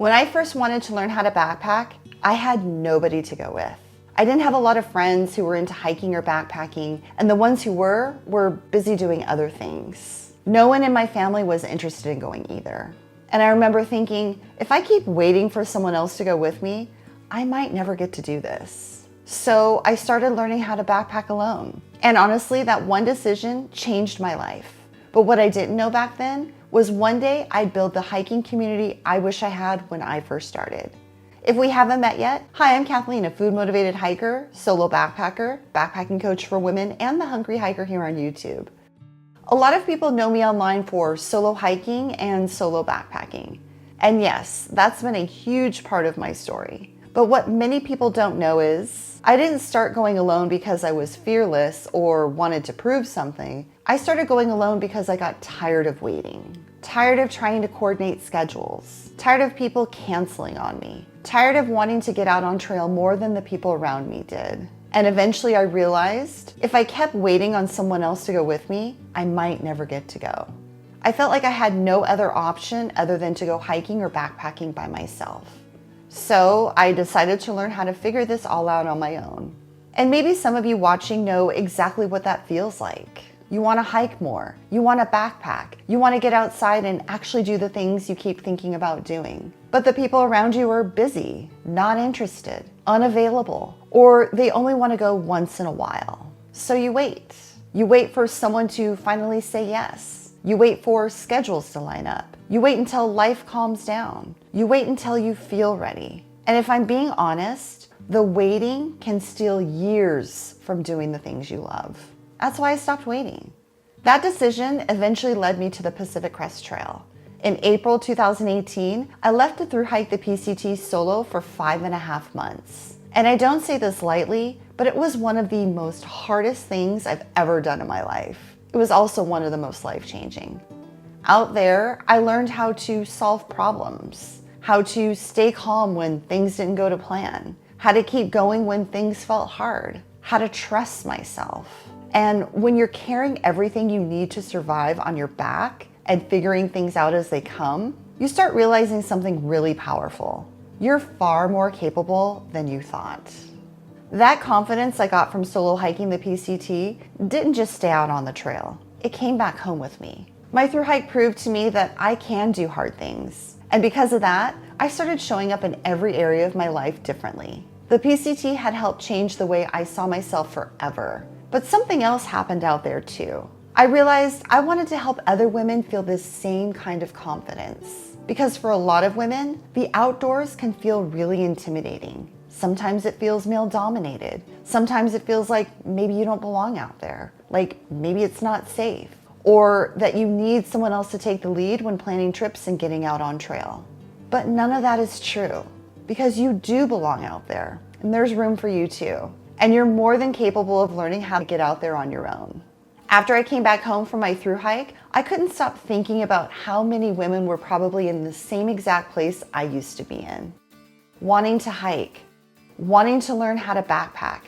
When I first wanted to learn how to backpack, I had nobody to go with. I didn't have a lot of friends who were into hiking or backpacking, and the ones who were busy doing other things. No one in my family was interested in going either. And I remember thinking, if I keep waiting for someone else to go with me, I might never get to do this. So I started learning how to backpack alone. And honestly, that one decision changed my life. But what I didn't know back then was one day I'd build the hiking community I wish I had when I first started. If we haven't met yet, hi, I'm Kathleen, a food-motivated hiker, solo backpacker, backpacking coach for women, and the Hungry Hiker here on YouTube. A lot of people know me online for solo hiking and solo backpacking. And yes, that's been a huge part of my story. But what many people don't know is, I didn't start going alone because I was fearless or wanted to prove something. I started going alone because I got tired of waiting. Tired of trying to coordinate schedules. Tired of people canceling on me. Tired of wanting to get out on trail more than the people around me did. And eventually I realized if I kept waiting on someone else to go with me, I might never get to go. I felt like I had no other option other than to go hiking or backpacking by myself. So I decided to learn how to figure this all out on my own. And maybe some of you watching know exactly what that feels like. You want to hike more. You want to backpack. You want to get outside and actually do the things you keep thinking about doing. But the people around you are busy, not interested, unavailable, or they only want to go once in a while. So you wait. You wait for someone to finally say yes. You wait for schedules to line up. You wait until life calms down. You wait until you feel ready. And if I'm being honest, the waiting can steal years from doing the things you love. That's why I stopped waiting. That decision eventually led me to the Pacific Crest Trail. In April 2018, I left to thru hike the PCT solo for 5.5 months. And I don't say this lightly, but it was one of the most hardest things I've ever done in my life. It was also one of the most life-changing. Out there, I learned how to solve problems, how to stay calm when things didn't go to plan, how to keep going when things felt hard, how to trust myself. And when you're carrying everything you need to survive on your back and figuring things out as they come, you start realizing something really powerful. You're far more capable than you thought. That confidence I got from solo hiking the PCT didn't just stay out on the trail. It came back home with me. My thru hike proved to me that I can do hard things. And because of that, I started showing up in every area of my life differently. The PCT had helped change the way I saw myself forever. But something else happened out there too. I realized I wanted to help other women feel this same kind of confidence. Because for a lot of women, the outdoors can feel really intimidating. Sometimes it feels male-dominated. Sometimes it feels like maybe you don't belong out there. Like maybe it's not safe. Or that you need someone else to take the lead when planning trips and getting out on trail. But none of that is true. Because you do belong out there. And there's room for you too. And you're more than capable of learning how to get out there on your own. After I came back home from my thru hike, I couldn't stop thinking about how many women were probably in the same exact place I used to be in. Wanting to hike, wanting to learn how to backpack,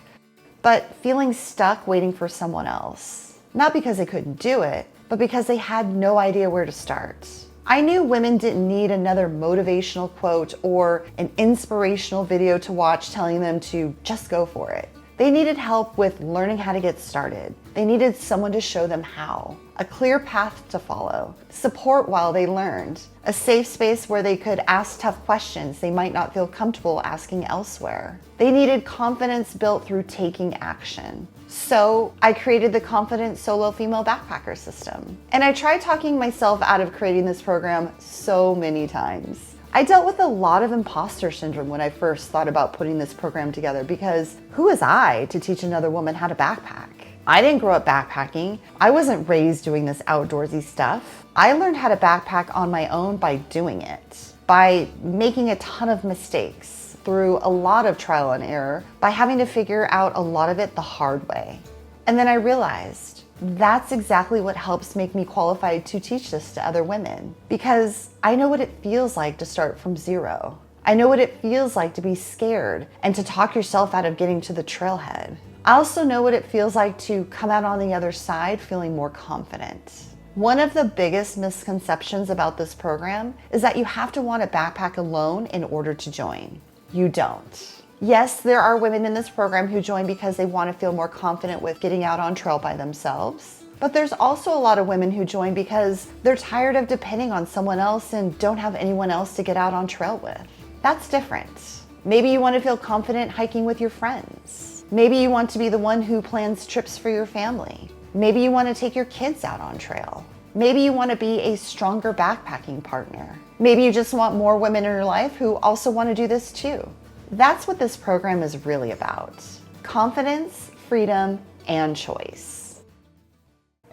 but feeling stuck waiting for someone else. Not because they couldn't do it, but because they had no idea where to start. I knew women didn't need another motivational quote or an inspirational video to watch telling them to just go for it. They needed help with learning how to get started. They needed someone to show them how, a clear path to follow, support while they learned, a safe space where they could ask tough questions they might not feel comfortable asking elsewhere. They needed confidence built through taking action. So I created the Confident Solo Female Backpacker System. And I tried talking myself out of creating this program so many times. I dealt with a lot of imposter syndrome when I first thought about putting this program together because who was I to teach another woman how to backpack? I didn't grow up backpacking. I wasn't raised doing this outdoorsy stuff. I learned how to backpack on my own by doing it, by making a ton of mistakes, through a lot of trial and error, by having to figure out a lot of it the hard way. And then I realized that's exactly what helps make me qualified to teach this to other women, because I know what it feels like to start from zero. I know what it feels like to be scared and to talk yourself out of getting to the trailhead. I also know what it feels like to come out on the other side feeling more confident. One of the biggest misconceptions about this program is that you have to want to backpack alone in order to join. You don't. Yes, there are women in this program who join because they want to feel more confident with getting out on trail by themselves. But there's also a lot of women who join because they're tired of depending on someone else and don't have anyone else to get out on trail with. That's different. Maybe you want to feel confident hiking with your friends. Maybe you want to be the one who plans trips for your family. Maybe you want to take your kids out on trail. Maybe you want to be a stronger backpacking partner. Maybe you just want more women in your life who also want to do this too. That's what this program is really about. Confidence, freedom, and choice.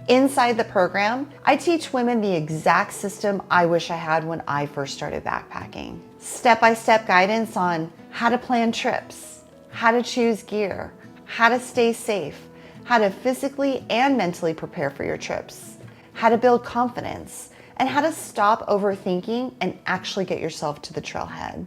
Inside the program, I teach women the exact system I wish I had when I first started backpacking. Step-by-step guidance on how to plan trips, how to choose gear, how to stay safe, how to physically and mentally prepare for your trips, how to build confidence, and how to stop overthinking and actually get yourself to the trailhead.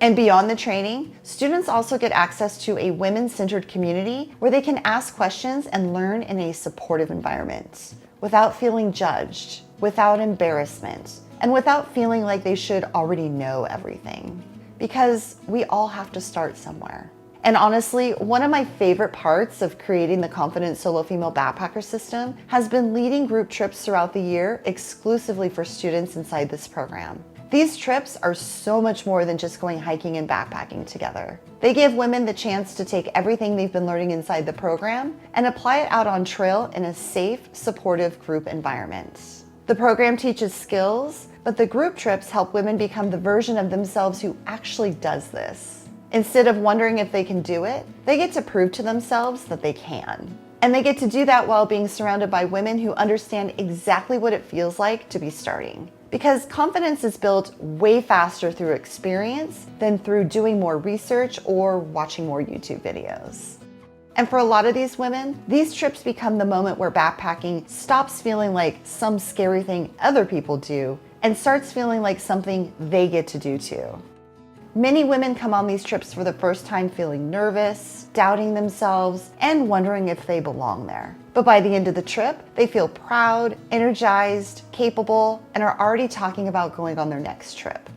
And beyond the training, students also get access to a women-centered community where they can ask questions and learn in a supportive environment, without feeling judged, without embarrassment, and without feeling like they should already know everything. Because we all have to start somewhere. And honestly, one of my favorite parts of creating the Confident Solo Female Backpacker system has been leading group trips throughout the year exclusively for students inside this program. These trips are so much more than just going hiking and backpacking together. They give women the chance to take everything they've been learning inside the program and apply it out on trail in a safe, supportive group environment. The program teaches skills, but the group trips help women become the version of themselves who actually does this. Instead of wondering if they can do it, they get to prove to themselves that they can. And they get to do that while being surrounded by women who understand exactly what it feels like to be starting. Because confidence is built way faster through experience than through doing more research or watching more YouTube videos. And for a lot of these women, these trips become the moment where backpacking stops feeling like some scary thing other people do and starts feeling like something they get to do too. Many women come on these trips for the first time feeling nervous, doubting themselves, and wondering if they belong there. But by the end of the trip, they feel proud, energized, capable, and are already talking about going on their next trip.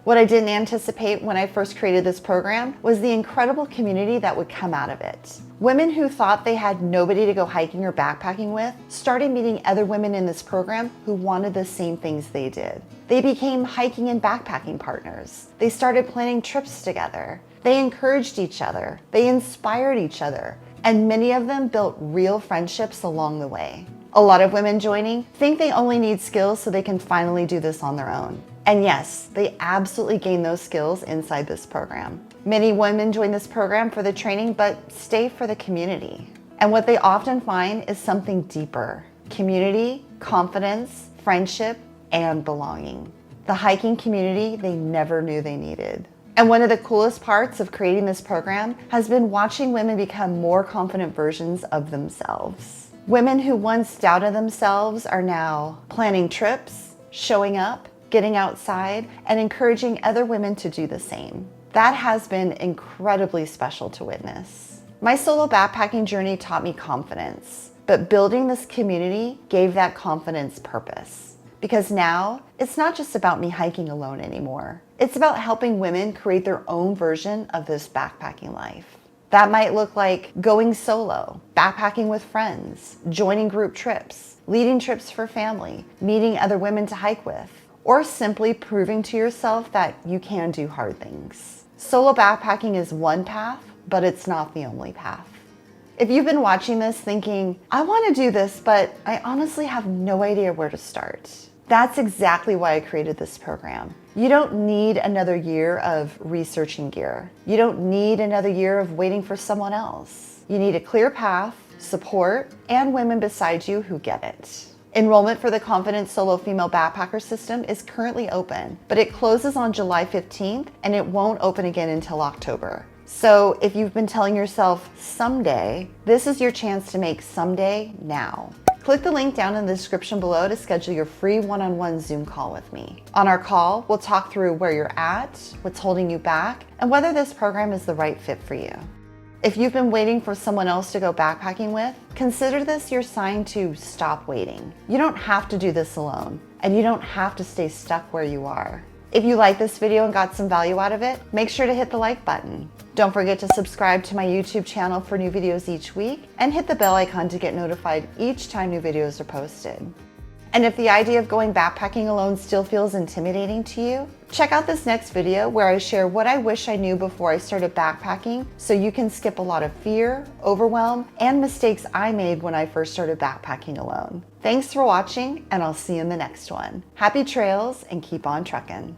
What I didn't anticipate when I first created this program was the incredible community that would come out of it. Women who thought they had nobody to go hiking or backpacking with started meeting other women in this program who wanted the same things they did. They became hiking and backpacking partners. They started planning trips together. They encouraged each other. They inspired each other. And many of them built real friendships along the way. A lot of women joining think they only need skills so they can finally do this on their own. And yes, they absolutely gain those skills inside this program. Many women join this program for the training, but stay for the community. And what they often find is something deeper: community, confidence, friendship, and belonging. The hiking community they never knew they needed. And one of the coolest parts of creating this program has been watching women become more confident versions of themselves. Women who once doubted themselves are now planning trips, showing up, getting outside, and encouraging other women to do the same. That has been incredibly special to witness. My solo backpacking journey taught me confidence, but building this community gave that confidence purpose. Because now, it's not just about me hiking alone anymore. It's about helping women create their own version of this backpacking life. That might look like going solo, backpacking with friends, joining group trips, leading trips for family, meeting other women to hike with, or simply proving to yourself that you can do hard things. Solo backpacking is one path, but it's not the only path. If you've been watching this thinking, I want to do this, but I honestly have no idea where to start, that's exactly why I created this program. You don't need another year of researching gear. You don't need another year of waiting for someone else. You need a clear path, support, and women beside you who get it. Enrollment for the Confident Solo Female Backpacker system is currently open, but it closes on July 15th and it won't open again until October. So if you've been telling yourself someday, this is your chance to make someday now. Click the link down in the description below to schedule your free one-on-one Zoom call with me. On our call, we'll talk through where you're at, what's holding you back, and whether this program is the right fit for you. If you've been waiting for someone else to go backpacking with, consider this your sign to stop waiting. You don't have to do this alone, and you don't have to stay stuck where you are. If you liked this video and got some value out of it, make sure to hit the like button. Don't forget to subscribe to my YouTube channel for new videos each week, and hit the bell icon to get notified each time new videos are posted. And if the idea of going backpacking alone still feels intimidating to you, check out this next video where I share what I wish I knew before I started backpacking so you can skip a lot of fear, overwhelm, and mistakes I made when I first started backpacking alone. Thanks for watching, and I'll see you in the next one. Happy trails and keep on trucking.